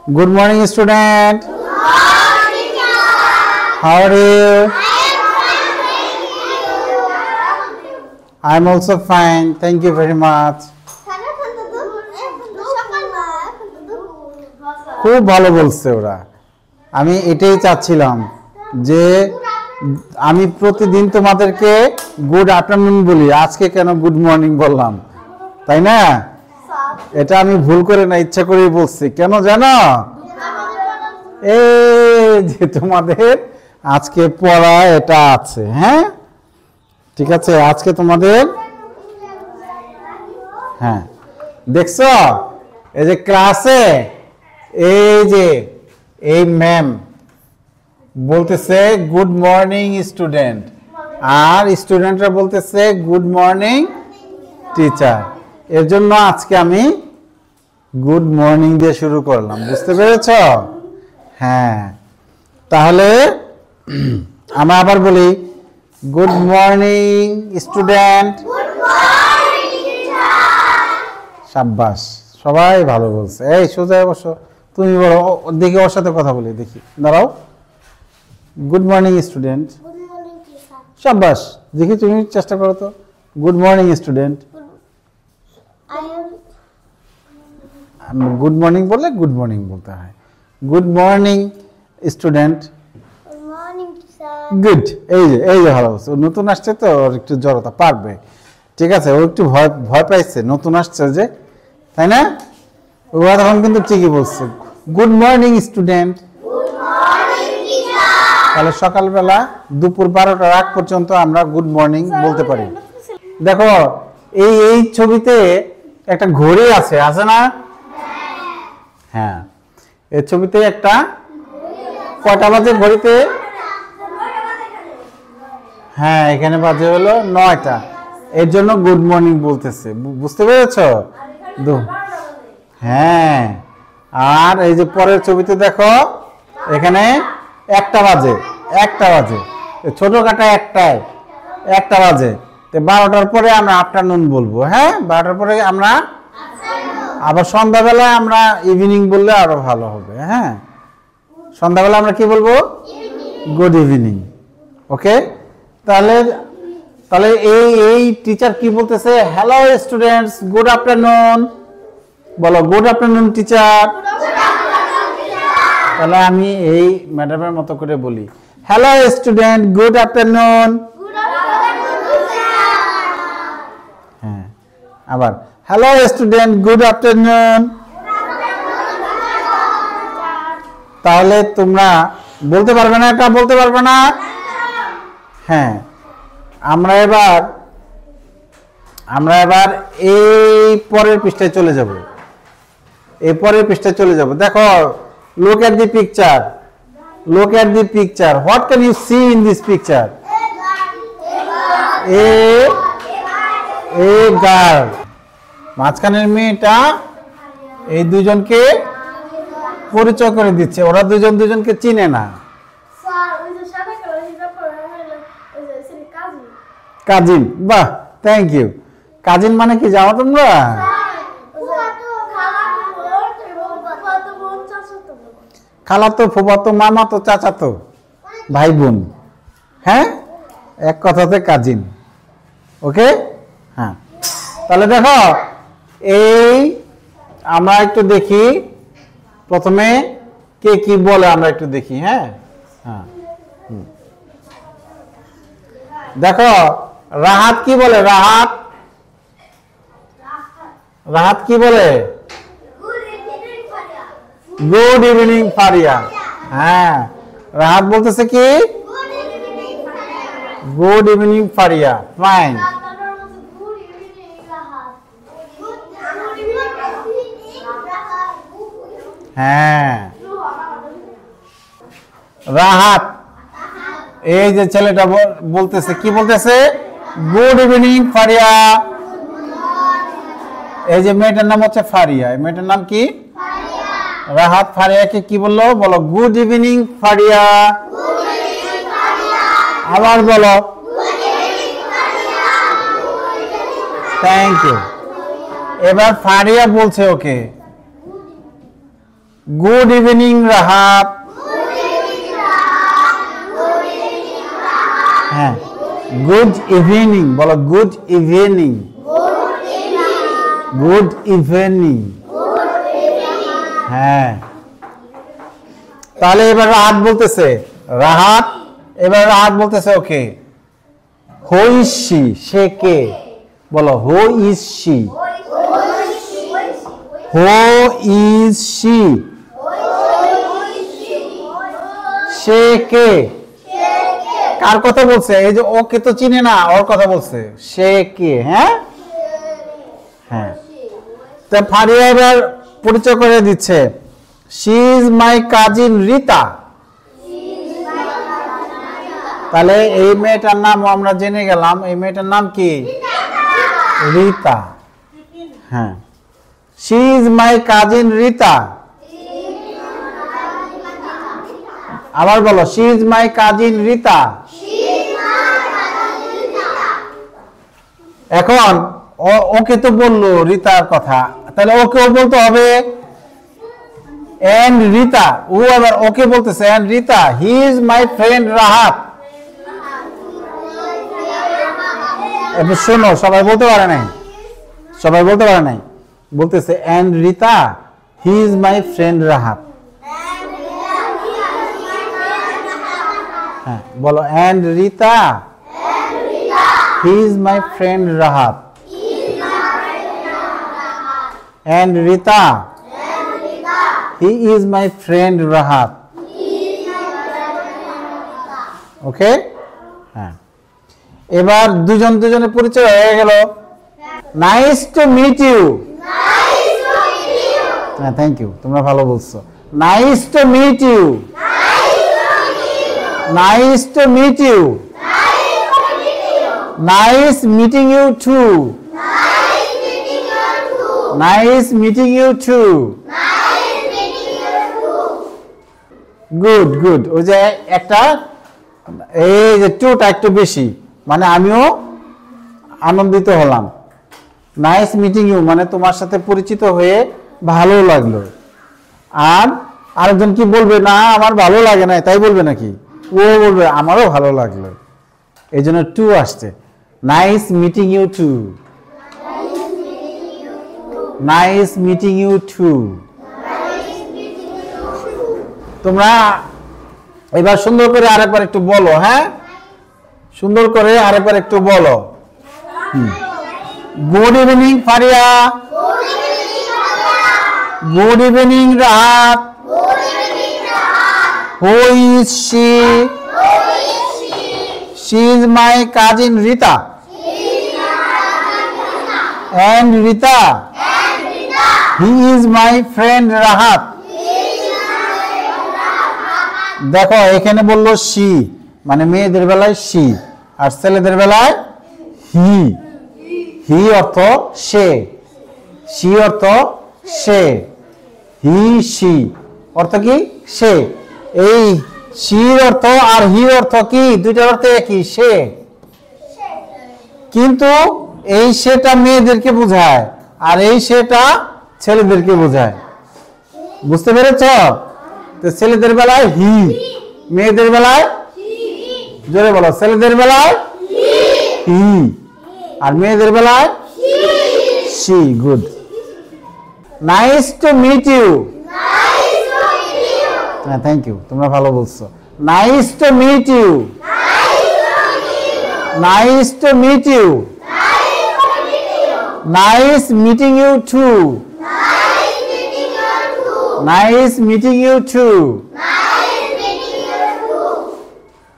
Good morning, student. Good morning, teacher. How are you? I am also fine. Thank you very much. খুব ভালো বলছে ওরা। আমি এটাই চাচ্ছিলাম যে আমি প্রতিদিন তোমাদেরকে গুড আফটারনুন বলি, আজকে কেন গুড মর্নিং বললাম, তাই না? এটা আমি ভুল করে না, ইচ্ছা করেই বলছি। কেন জানো? এই যে তোমাদের আজকে পড়া এটা আছে, হ্যাঁ ঠিক আছে, আজকে তোমাদের হ্যাঁ দেখছো এই যে ক্লাসে এই যে এই ম্যাম বলতেছে গুড মর্নিং স্টুডেন্ট, আর স্টুডেন্টরা বলতেছে গুড মর্নিং টিচার। এর জন্য আজকে আমি গুড মর্নিং দিয়ে শুরু করলাম, বুঝতে পেরেছো? হ্যাঁ, তাহলে আমরা আবার বলি গুড মর্নিং স্টুডেন্ট। সাব্বাস, সবাই ভালো বলছে। এই সোজা বসো, তুমি বলো, দেখি ওর সাথে কথা বলি, দেখি, দাঁড়াও। Good morning student. সাব্বাস, দেখি তুমি চেষ্টা করো তো। Good morning student. Good morning বললে গুড মর্নিং বলতে হয়। Good morning student. গুড। এই যে ভালো বলছে। নতুন আসছে তো, ওর একটু জড়তা, পারবে, ঠিক আছে। ও একটু ভয় পাইছে, নতুন আসছে যে, তাই না? ও তখন কিন্তু ঠিকই বলছে গুড মর্নিং স্টুডেন্ট। তাহলে সকালবেলা দুপুর 12টার আগ পর্যন্ত আমরা গুড মর্নিং বলতে পারি। দেখো এই ছবিতে একটা ঘড়ি আছে, আছে না? হ্যাঁ, এই ছবিতে একটা কয়টা বাজে ঘড়িতে? হ্যাঁ, এখানে বাজে হলো 9টা। এর জন্য গুড মর্নিং বলতেছে, বুঝতে পেরেছো? হ্যাঁ, আর এই যে পরের ছবিতে দেখো এখানে 1টা বাজে, 1টা বাজে, ছোটখাটো একটা বাজে। 12টার পরে আমরা আফটারনুন বলবো। হ্যাঁ, 12টার পরে আমরা আবার সন্ধ্যাবেলায় আমরা ইভিনিং বললে আরো ভালো হবে। হ্যাঁ, সন্ধ্যাবেলা আমরা কি বলবো? Good evening. ওকে, তাহলে এই টিচার কি বলতেছে? Hello students, good afternoon. বলো গুড আফটারনুন টিচার। তাহলে আমি এই ম্যাডামের মতো করে বলি, হ্যালো স্টুডেন্ট, গুড আফটারনুন। হ্যাঁ, আবার হ্যালো স্টুডেন্ট, গুড আফটারনুন। তাহলে তোমরা বলতে পারবে না? এটা বলতে পারবে না? হ্যাঁ, আমরা এবার এই পরের পৃষ্ঠায় চলে যাব। এই পরের পৃষ্ঠায় চলে যাব। দেখো, look at the picture. Look at the picture. What can you see in this picture? A girl. মাঝখানের মেয়েটা এই দুজনকে পরিচয় করে দিচ্ছে। ওরা দুজনকে চিনে না। কাজিন। বাহ, থ্যাংক ইউ। কাজিন মানে কি জানো তোমরা? খালাতো, ফুফাতো, মামাতো, চাচাতো, ভাই বোন। হ্যাঁ, এক কথাতে কাজিন। ওকে, হ্যাঁ। তাহলে দেখো, এই আমরা একটু দেখি প্রথমে কে কি বলে, আমরা একটু দেখি। হ্যাঁ, হ্যাঁ, দেখো রাহাত কি বলে? রাহাত কি বলে? Good evening Faria. হ্যাঁ, রাহাত বলতেছে কি? Good evening Faria. ফাইন। হ্যাঁ, রাহাত এই যে ছেলেটা বলতেছে, কি বলতেছে? Good evening Faria. এই যে মেয়েটার নাম হচ্ছে ফারিয়া। এই মেয়েটার নাম কি? রাহাত ফারিয়াকে কি বললো? বলো গুড ইভিনিং ফারিয়া। আবার বলো। Thank you. এবার ফারিয়া বলছে ওকে, গুড ইভিনিং রাহাত। হ্যাঁ, গুড ইভিনিং বলো, গুড ইভিনিং। Good evening. হ্যাঁ, তাহলে এবার রাহাত বলতেছে, রাহাত এবার রাহাত বলতেছে ওকে, হু ইজ শি, সে কে, বলো who is she. Who is she, সে কে। কার কথা বলছে? এই যে ওকে তো চিনে না, ওর কথা বলছে, সে কে। হ্যাঁ হ্যাঁ, তো ফারিয়া এবার পরিচয় করে দিচ্ছে, she is my cousin Rita. তাহলে এই মেয়েটার নাম আমরা জেনে গেলাম, এই মেয়েটার নাম কি? রিতা। হ্যাঁ, she is my cousin Rita. আবার বলো, she is my cousin Rita. এখন ওকে তো বললো রিতার কথা, তাহলে ওকেও বলতে হবে এন্ড রিতা। ও আবার ওকে বলতেছে and Rita, he is my friend Rahat. এবার শোনো, সবাই বলতে পারে নাই, সবাই বলতে পারে নাই, বলতেছে and Rita, he is my friend Rahat. হ্যাঁ, বলো and Rita, he is my friend Rahat. And Rita, he is my friend Rahat. Okay. হ্যাঁ, এবার দুজন দুজনের পরিচয় হয়ে গেল। Nice to meet you. হ্যাঁ, থ্যাংক ইউ, তোমরা ভালো বলছো। Nice to meet you. Nice to meet you. Nice meeting you too. Nice meeting you too. Good good. ওই যে একটা, এই যে টুটা একটু বেশি, মানে আমিও আনন্দিত হলাম। নাইস মিটিং ইউ মানে তোমার সাথে পরিচিত হয়ে ভালো লাগলো। আর আরেকজন কি বলবে? না আমার ভালো লাগে না, তাই বলবে নাকি? ও বলবে আমারও ভালো লাগলো, এই জন্য টু আসছে। Nice meeting you too. Nice meeting you too. তোমরা এবার সুন্দর করে আরেকবার একটু বলো। হ্যাঁ, সুন্দর করে আরেকবার একটু বলো। Good evening Faria. Good evening Rahat. Who is she? She is my cousin Rita. And Rita, he is my friend Rahat. দেখো এখানে বললো শি, মানে মেয়েদের বেলায় শি, আর ছেলেদের বেলায় হি। হি অর্থ সে, শি অর্থ সে, হি শি অর্থ কি? সে। এই শির অর্থ আর হি অর্থ কি? দুইটার অর্থ একই, সে। কিন্তু এই সেটা মেয়েদেরকে বোঝায়, আর এই সেটা ছেলেদেরকে বোঝায়। বুঝতে পেরেছ? তো ছেলেদের বেলায় হি, মেয়েদের বেলায়, জোরে বলো, ছেলেদের বেলায় হি, আর মেয়েদের বেলায় she. Good. Nice to meet you. হ্যাঁ, থ্যাংক ইউ, তোমরা ভালো বলছো। Nice to meet you. Nice to meet you. Nice meeting you too. Nice meeting you two.